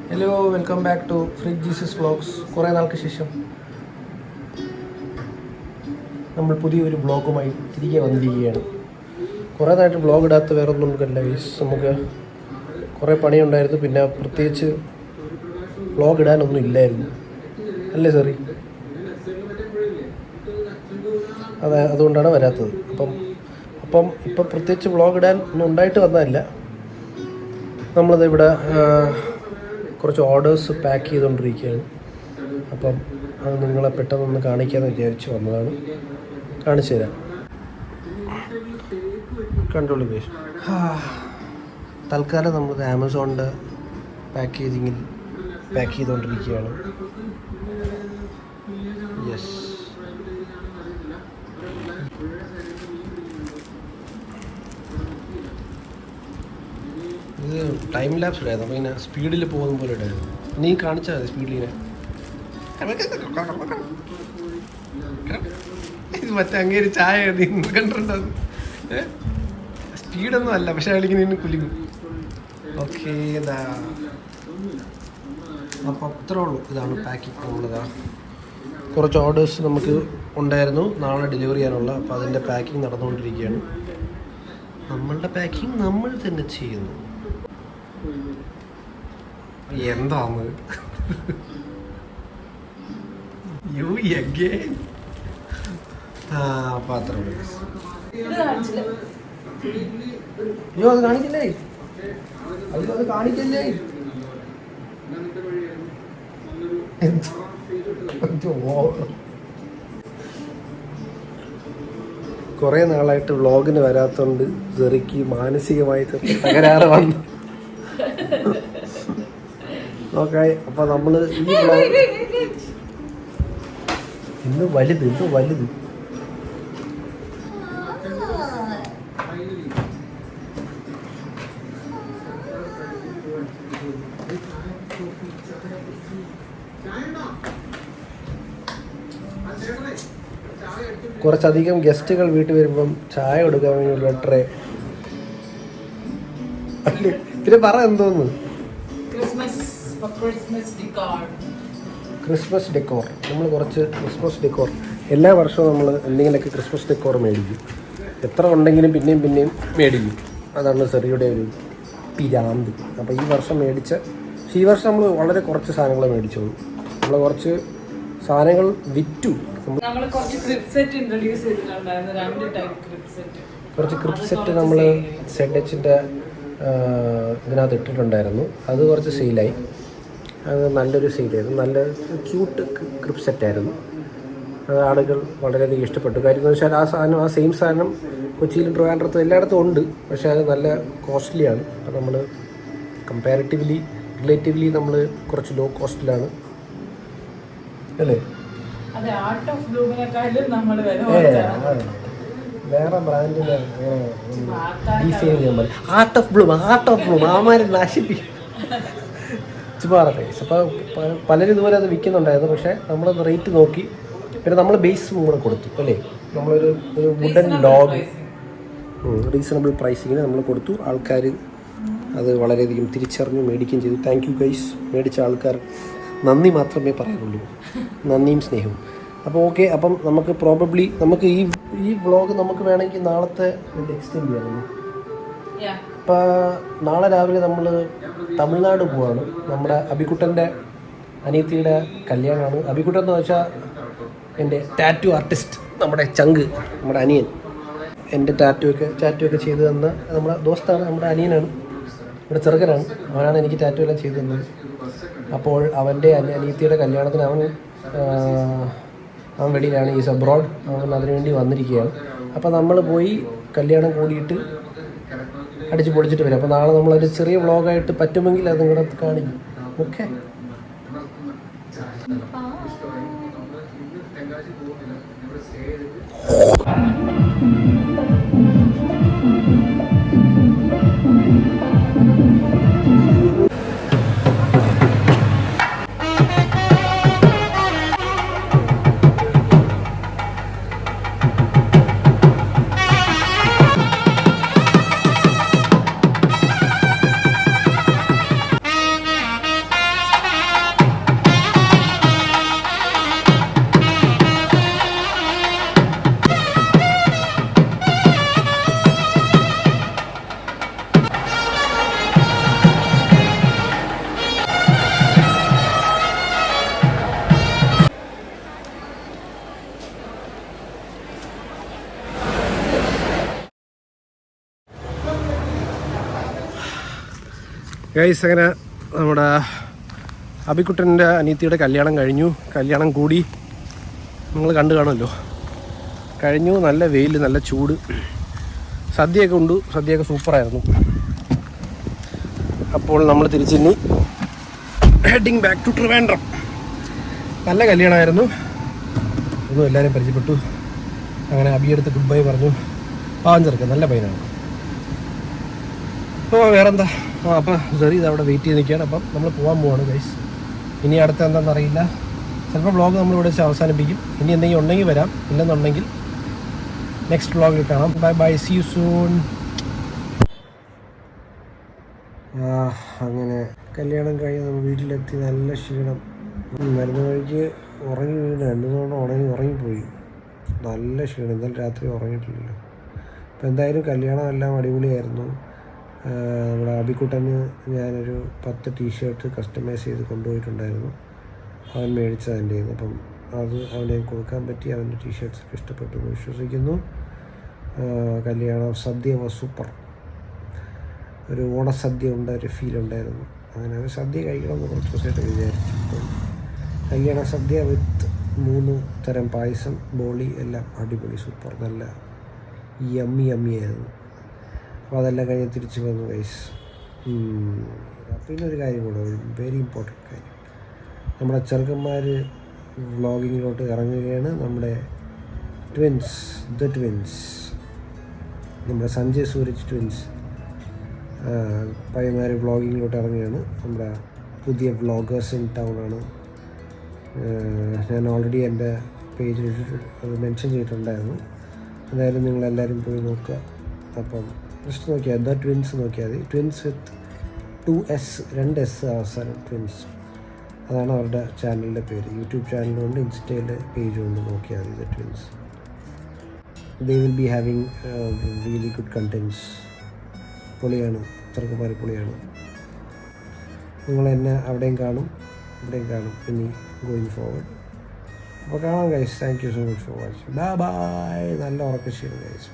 Hello, welcome back to Frid Jesus vlogs. കുറേ നാൾക്ക് ശേഷം നമ്മൾ പുതിയൊരു വ്ളോഗുമായി തിരികെ വന്നിരിക്കുകയാണ്. കുറേ നായിട്ട് വ്ളോഗ് ഇടാത്ത വേറെ ഒന്നും കണ്ടില്ല ഗൈസ്. നമുക്ക് കുറേ പണിയുണ്ടായിരുന്നു, പിന്നെ പ്രത്യേകിച്ച് വ്ളോഗ് ഇടാനൊന്നും ഇല്ലായിരുന്നു, അല്ലേ സോറി. അതുകൊണ്ടാണ് വരാത്തത്. അപ്പം ഇപ്പം പ്രത്യേകിച്ച് വ്ളോഗ് ഇടാൻ ഒന്നും ഉണ്ടായിട്ട് വന്നതല്ല. നമ്മളത് ഇവിടെ കുറച്ച് ഓർഡേഴ്സ് പാക്ക് ചെയ്തുകൊണ്ടിരിക്കുകയാണ്. അപ്പം അത് നിങ്ങളെ പെട്ടെന്നൊന്ന് കാണിക്കാമെന്ന് വിചാരിച്ച് വന്നതാണ്. കാണിച്ചു തരാം, കണ്ടോളൂ ഗൈസ്. തൽക്കാലം നമ്മൾ ആമസോണിൻ്റെ പാക്കേജിങ്ങിൽ പാക്ക് ചെയ്തുകൊണ്ടിരിക്കുകയാണ്. യെസ്, ഇത് ടൈം ലാപ്സ് ഇടായിരുന്നു. അപ്പോൾ ഇങ്ങനെ സ്പീഡിൽ പോകുന്ന പോലെ ഇടായിരുന്നു. നീ കാണിച്ചാൽ മതി സ്പീഡിലിങ്ങനെ. ഇത് മറ്റേ അങ്ങേര് ചായ നീ കണ്ടിട്ടുണ്ടത്. സ്പീഡൊന്നും അല്ല, പക്ഷെ അയാളിങ്ങനെ നിന്ന് കുലിക്കും. ഓക്കെ, ഇതാ അപ്പോൾ അത്രേ ഉള്ളൂ. ഇതാണ് പാക്കിംഗ് ഉള്ളതാ. കുറച്ച് ഓർഡേഴ്സ് നമുക്ക് ഉണ്ടായിരുന്നു നാളെ ഡെലിവറി ചെയ്യാനുള്ള. അപ്പോൾ അതിൻ്റെ പാക്കിംഗ് നടന്നുകൊണ്ടിരിക്കുകയാണ്. നമ്മളുടെ പാക്കിംഗ് നമ്മൾ തന്നെ ചെയ്യുന്നു. എന്താണ് യു അഗൈൻ? പാത്രം അയ്യോ, അത് കാണിക്കില്ലേ? അത് കാണിക്കില്ലേ? കുറേ നാളായിട്ട് വ്ളോഗിന് വരാത്തോണ്ട് ജെറിക്ക് മാനസികമായി തകരാറ് വന്നു. ഓക്കെ, അപ്പൊ നമ്മള് ഈ വ്ളോഗ് ഇന്ന് വലുത് കുറച്ചധികം ഗസ്റ്റുകൾ വീട്ടിൽ വരുമ്പം ചായ കൊടുക്കാൻ വേണ്ടിയുള്ള ട്രേ. അല്ലേ, പിന്നെ പറ എന്തോന്ന്. Christmas decor. നമ്മൾ കുറച്ച് ക്രിസ്മസ് ഡെക്കോർ എല്ലാ വർഷവും നമ്മൾ എന്തെങ്കിലുമൊക്കെ ക്രിസ്മസ് ഡെക്കോർ മേടിക്കും. എത്ര ഉണ്ടെങ്കിലും പിന്നെയും മേടിക്കും. അതാണ് സെറിയുടെ ഒരു പിരാന്ത്. അപ്പോൾ ഈ വർഷം ഈ വർഷം നമ്മൾ വളരെ കുറച്ച് സാധനങ്ങൾ മേടിച്ചോളൂ. നമ്മൾ കുറച്ച് സാധനങ്ങൾ വിറ്റു. കുറച്ച് ക്രിപ്പ് സെറ്റ് നമ്മൾ ZHൻ്റെ ഇതിനകത്ത് ഇട്ടിട്ടുണ്ടായിരുന്നു. അത് കുറച്ച് സെയിലായി. അത് നല്ലൊരു സെയിലായിരുന്നു. നല്ല ക്യൂട്ട് ക്രിപ്പ് സെറ്റായിരുന്നു. അത് ആളുകൾ വളരെയധികം ഇഷ്ടപ്പെട്ടു. കാര്യം എന്ന് വെച്ചാൽ ആ സെയിം സാധനം കൊച്ചിയിലും ട്രിവാൻഡ്രത്തും എല്ലായിടത്തും ഉണ്ട്. പക്ഷേ അത് നല്ല കോസ്റ്റ്ലിയാണ്. അപ്പോൾ നമ്മൾ റിലേറ്റീവ്ലി നമ്മൾ കുറച്ച് ലോ കോസ്റ്റിലാണ്, അല്ലേ? വേറെ ബ്രാൻഡിന് ആർട്ട് ഓഫ് ബ്ലൂം ആമാരെ നശിപ്പിക്കും. അപ്പോൾ പലരും ഇതുപോലെ അത് വിൽക്കുന്നുണ്ടായിരുന്നു. പക്ഷേ നമ്മളത് റേറ്റ് നോക്കി, പിന്നെ നമ്മൾ ബേസും കൂടെ കൊടുത്തു, അല്ലേ? നമ്മളൊരു വുഡൻ ലോഗ് റീസണബിൾ പ്രൈസിങ്ങിന് നമ്മൾ കൊടുത്തു. ആൾക്കാർ അത് വളരെയധികം തിരിച്ചറിഞ്ഞു മേടിക്കുകയും ചെയ്തു. Thank you guys. മേടിച്ച ആൾക്കാർ നന്ദി മാത്രമേ പറയാനുള്ളൂ, നന്ദിയും സ്നേഹവും. അപ്പോൾ ഓക്കെ, അപ്പം നമുക്ക് പ്രോബബ്ലി നമുക്ക് ഈ വ്ളോഗ് നമുക്ക് വേണമെങ്കിൽ നാളത്തെ എക്സ്റ്റെൻഡ് ചെയ്യാമായിരുന്നു. അപ്പോൾ നാളെ രാവിലെ നമ്മൾ തമിഴ്നാട് പോവാണ്. നമ്മുടെ അബിക്കുട്ടൻ്റെ അനിയത്തിയുടെ കല്യാണമാണ്. അബിക്കുട്ടൻ എന്ന് വെച്ചാൽ എൻ്റെ ടാറ്റു ആർട്ടിസ്റ്റ്, നമ്മുടെ ചങ്ക്, നമ്മുടെ അനിയൻ. എൻ്റെ ടാറ്റു ഒക്കെ ചെയ്തു തന്ന നമ്മുടെ ദോസ്താണ്, നമ്മുടെ അനിയനാണ്, ഇവിടെ ചെറുക്കനാണ്. അവനാണ് എനിക്ക് ടാറ്റു എല്ലാം ചെയ്തു തന്നത്. അപ്പോൾ അവൻ്റെ അനിയത്തിയുടെ കല്യാണത്തിന് അവൻ വെളിയിലാണ്, ഈസ് അബ്രോഡ്. അവൻ അതിനുവേണ്ടി വന്നിരിക്കുകയാണ്. അപ്പോൾ നമ്മൾ പോയി കല്യാണം കൂടിയിട്ട് അടിച്ച് പൊളിച്ചിട്ട് വരും. അപ്പോൾ നാളെ നമ്മളൊരു ചെറിയ വ്ളോഗായിട്ട് പറ്റുമെങ്കിൽ അത് നിങ്ങളെ കാണിക്കും. ഓക്കെ, ഗൈസ് അങ്ങനെ നമ്മുടെ അബിക്കുട്ടൻ്റെ അനിയത്തിയുടെ കല്യാണം കഴിഞ്ഞു. കല്യാണം കൂടി നിങ്ങൾ കണ്ടു കാണുമല്ലോ. കഴിഞ്ഞു. നല്ല വെയിൽ, നല്ല ചൂട്. സദ്യയൊക്കെ ഉണ്ട്. സദ്യയൊക്കെ സൂപ്പറായിരുന്നു. അപ്പോൾ നമ്മൾ തിരിച്ചിനി ഹെഡിങ് ബാക്ക് ടു ട്രിവാൻഡ്രം. നല്ല കല്യാണമായിരുന്നു. ഒന്നും എല്ലാവരും പരിചയപ്പെട്ടു. അങ്ങനെ അബിയെടുത്ത് ഗുഡ് ബൈ പറഞ്ഞു. പാവം ചെറുക്കൻ, നല്ല പയ്യനാണ്. അപ്പോൾ വേറെന്താ, അപ്പോൾ സെറി ഇത് അവിടെ വെയിറ്റ് ചെയ്ത് നിൽക്കുകയാണ്. അപ്പം നമ്മൾ പോകാൻ പോവാണ് ഗൈസ്. ഇനി അടുത്ത എന്താണെന്ന് അറിയില്ല. ചിലപ്പോൾ വ്ളോഗ് നമ്മളിവിടെ വെച്ച് അവസാനിപ്പിക്കും. ഇനി എന്തെങ്കിലും ഉണ്ടെങ്കിൽ വരാം, ഇല്ലെന്നുണ്ടെങ്കിൽ നെക്സ്റ്റ് വ്ളോഗിൽ കാണാം. Bye bye, see you soon. അങ്ങനെ കല്യാണം കഴിഞ്ഞ് നമ്മൾ വീട്ടിലെത്തി. നല്ല ക്ഷീണം. മരുന്ന് വഴിക്ക് ഉറങ്ങി വീണ് 2 തവണ ഉറങ്ങിപ്പോയി. നല്ല ക്ഷീണം. ഇന്നലെ രാത്രി ഉറങ്ങിയിട്ടില്ലല്ലോ. അപ്പോൾ എന്തായാലും കല്യാണം എല്ലാം അടിപൊളിയായിരുന്നു. നമ്മുടെ അബിക്കുട്ടന് ഞാനൊരു 10 ടീഷർട്ട് കസ്റ്റമൈസ് ചെയ്ത് കൊണ്ടുപോയിട്ടുണ്ടായിരുന്നു. അവൻ മേടിച്ചത് എൻ്റെ കയ്യിൽ നിന്ന്. അപ്പം അത് അവനെ കൊടുക്കാൻ പറ്റി. അവൻ്റെ ടീഷർട്ട്സൊക്കെ ഇഷ്ടപ്പെട്ടു എന്ന് വിശ്വസിക്കുന്നു. കല്യാണം സദ്യ സൂപ്പർ. ഒരു ഓണസദ്യ ഒരു ഫീൽ ഉണ്ടായിരുന്നു. അങ്ങനെ ഒരു സദ്യ കഴിക്കണമെന്ന് കുറച്ച് ദിവസമായിട്ട് വിചാരിച്ചു. കല്യാണ സദ്യ വിത്ത് 3 തരം പായസം, ബോളി എല്ലാം അടിപൊളി സൂപ്പർ. നല്ല യമ്മിയായിരുന്നു. അപ്പോൾ അതെല്ലാം കഴിഞ്ഞ് തിരിച്ച് വന്നു ഗൈസ്. പിന്നെ ഒരു കാര്യം കൂടെ, ഒരു വെരി ഇമ്പോർട്ടൻറ്റ് കാര്യം. നമ്മുടെ ചെറുക്കന്മാർ വ്ളോഗിങ്ങിലോട്ട് ഇറങ്ങുകയാണ്. നമ്മുടെ ട്വിൻസ് നമ്മുടെ സഞ്ജയ് സൂരജ് ട്വിൻസ് പയ്യന്മാർ വ്ളോഗിങ്ങിലോട്ട് ഇറങ്ങുകയാണ്. നമ്മുടെ പുതിയ വ്ളോഗേഴ്സ് ഇൻ ടൗണാണ്. ഞാൻ ഓൾറെഡി എൻ്റെ പേജിൽ അത് മെൻഷൻ ചെയ്തിട്ടുണ്ടായിരുന്നു. എന്തായാലും നിങ്ങളെല്ലാവരും പോയി നോക്കുക. അപ്പം ജസ്റ്റ് നോക്കിയാൽ ദ ട്വിൻസ് നോക്കിയാൽ മതി. ട്വിൻസ് വിത്ത് 2S അവസാനം ട്വിൻസ്. അതാണ് അവരുടെ ചാനലിൻ്റെ പേര്. യൂട്യൂബ് ചാനലുണ്ട്, ഇൻസ്റ്റയിൽ പേജുണ്ട്. നോക്കിയാൽ മതി the twins. They will be having really good contents. പൊളിയാണ്, ചെറുക്കന്മാർ പൊളിയാണ്. നിങ്ങളെന്നെ അവിടെയും കാണും, ഇവിടെയും കാണും ഇനി ഗോയിങ് ഫോർവേഡ്. അപ്പോൾ കാണാം guys. Thank you so much for watching. Bye bye. നല്ല ഉറക്കശീലം ഗൈസ്.